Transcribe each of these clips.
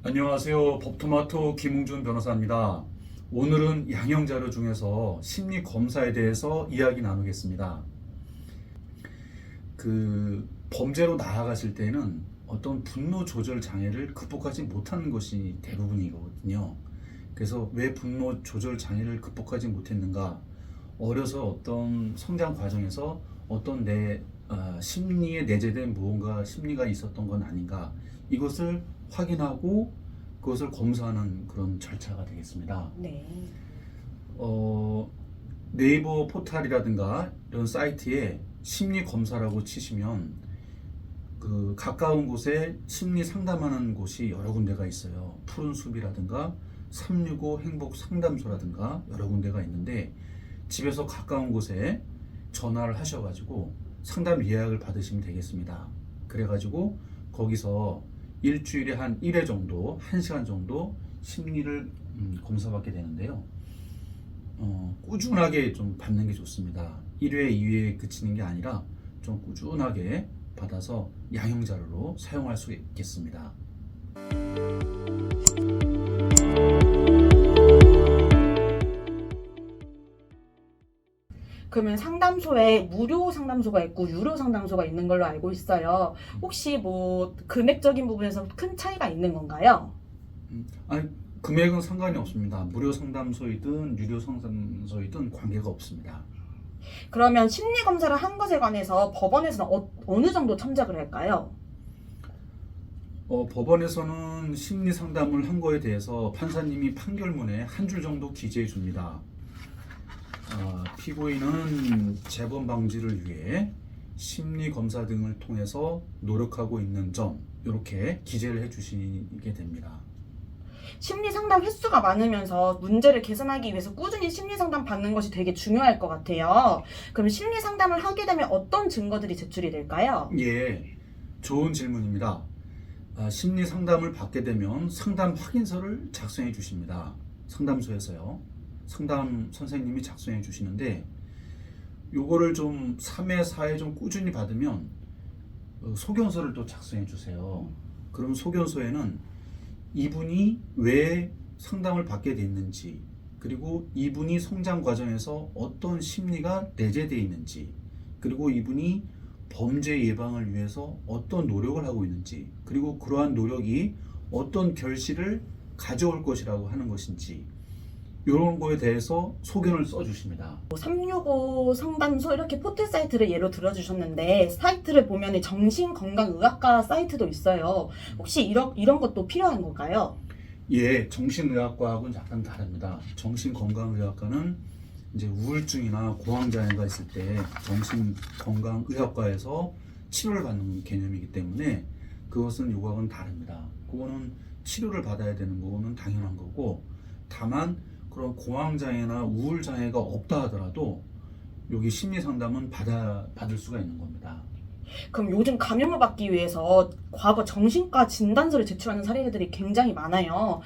안녕하세요. 법토마토 김웅준 변호사입니다. 오늘은 양형 자료 중에서 심리 검사에 대해서 이야기 나누겠습니다. 범죄로 나아가실 때는 어떤 분노 조절 장애를 극복하지 못하는 것이 대부분이거든요. 그래서 왜 분노 조절 장애를 극복하지 못했는가? 어려서 어떤 성장 과정에서 어떤 심리에 내재된 무언가 심리가 있었던 건 아닌가? 이것을 확인하고 그것을 검사하는 그런 절차가 되겠습니다. 네. 네이버 포털이라든가 이런 사이트에 심리 검사라고 치시면 가까운 곳에 심리 상담하는 곳이 여러 군데가 있어요. 푸른 숲이라든가 365 행복 상담소라든가 여러 군데가 있는데 집에서 가까운 곳에 전화를 하셔가지고 상담 예약을 받으시면 되겠습니다. 그래가지고 거기서 일주일에 한 1회 정도, 1시간 정도 심리를 검사받게 되는데요. 꾸준하게 좀 받는 게 좋습니다. 1회, 2회에 그치는 게 아니라 좀 꾸준하게 받아서 양형 자료로 사용할 수 있겠습니다. 그러면 상담소에 무료 상담소가 있고 유료 상담소가 있는 걸로 알고 있어요. 혹시 뭐 금액적인 부분에서 큰 차이가 있는 건가요? 아니, 금액은 상관이 없습니다. 무료 상담소이든 유료 상담소이든 관계가 없습니다. 그러면 심리 검사를 한 것에 관해서 법원에서는 어느 정도 참작을 할까요? 법원에서는 심리 상담을 한 거에 대해서 판사님이 판결문에 한 줄 정도 기재해 줍니다. 피고인은 재범 방지를 위해 심리 검사 등을 통해서 노력하고 있는 점, 이렇게 기재를 해 주시게 됩니다. 심리 상담 횟수가 많으면서 문제를 개선하기 위해서 꾸준히 심리 상담 받는 것이 되게 중요할 것 같아요. 그럼 심리 상담을 하게 되면 어떤 증거들이 제출이 될까요? 예, 좋은 질문입니다. 심리 상담을 받게 되면 상담 확인서를 작성해 주십니다. 상담소에서요. 상담 선생님이 작성해 주시는데 요거를 좀 3회, 4회 좀 꾸준히 받으면 소견서를 또 작성해 주세요. 그럼 소견서에는 이분이 왜 상담을 받게 됐는지, 그리고 이분이 성장 과정에서 어떤 심리가 내재되어 있는지, 그리고 이분이 범죄 예방을 위해서 어떤 노력을 하고 있는지, 그리고 그러한 노력이 어떤 결실을 가져올 것이라고 하는 것인지, 이런 거에 대해서 소견을 써주십니다. 365 상담소 이렇게 포털 사이트를 예로 들어주셨는데 사이트를 보면 정신건강의학과 사이트도 있어요. 혹시 이런 것도 필요한 건가요? 예, 정신의학과하고는 약간 다릅니다. 정신건강의학과는 이제 우울증이나 공황장애가 있을 때 정신건강의학과에서 치료를 받는 개념이기 때문에 그것은 요거하고는 다릅니다. 그거는 치료를 받아야 되는 거는 당연한 거고, 다만 그런 공황장애나 우울장애가 없다 하더라도 여기 심리상담은 받을 수가 있는 겁니다. 그럼 요즘 감염을 막기 위해서 과거 정신과 진단서를 제출하는 사례들이 굉장히 많아요.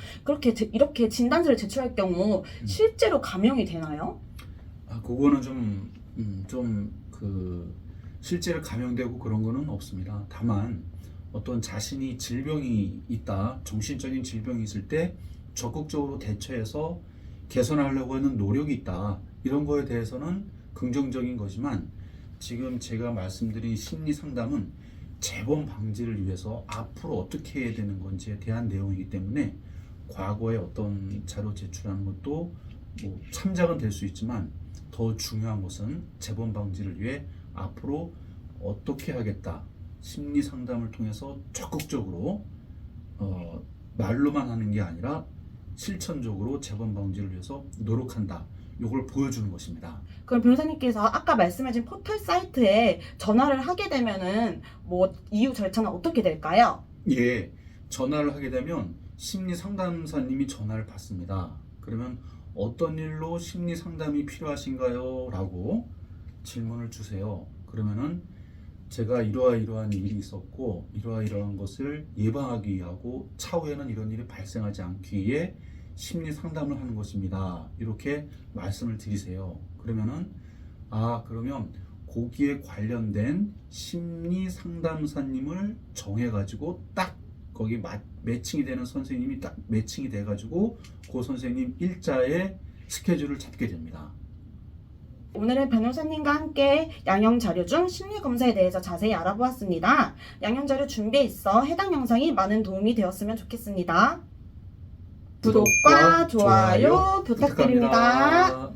이렇게 진단서를 제출할 경우 실제로 감염이 되나요? 그거는 실제로 감염되고 그런 거는 없습니다. 다만 어떤 자신이 질병이 있다, 정신적인 질병이 있을 때 적극적으로 대처해서 개선하려고 하는 노력이 있다, 이런 거에 대해서는 긍정적인 거지만, 지금 제가 말씀드린 심리 상담은 재범 방지를 위해서 앞으로 어떻게 해야 되는 건지에 대한 내용이기 때문에 과거에 어떤 자료 제출하는 것도 뭐 참작은 될 수 있지만, 더 중요한 것은 재범 방지를 위해 앞으로 어떻게 하겠다, 심리 상담을 통해서 적극적으로 말로만 하는 게 아니라 실천적으로 재범 방지를 위해서 노력한다, 이걸 보여주는 것입니다. 그럼 변호사님께서 아까 말씀해준 포털 사이트에 전화를 하게 되면은 뭐 이후 절차는 어떻게 될까요? 예, 전화를 하게 되면 심리 상담사님이 전화를 받습니다. 그러면 어떤 일로 심리 상담이 필요하신가요? 라고 질문을 주세요. 그러면은 제가 이러한 일이 있었고 이러한 것을 예방하기 위하고 차후에는 이런 일이 발생하지 않기 위해 심리 상담을 하는 것입니다, 이렇게 말씀을 드리세요. 그러면 거기에 관련된 심리 상담사님을 정해가지고 딱 거기 매칭이 되는 선생님이 딱 매칭이 돼가지고 그 선생님 일자에 스케줄을 잡게 됩니다. 오늘은 변호사님과 함께 양형 자료 중 심리 검사에 대해서 자세히 알아보았습니다. 양형 자료 준비해 있어 해당 영상이 많은 도움이 되었으면 좋겠습니다. 구독과 좋아요 부탁드립니다.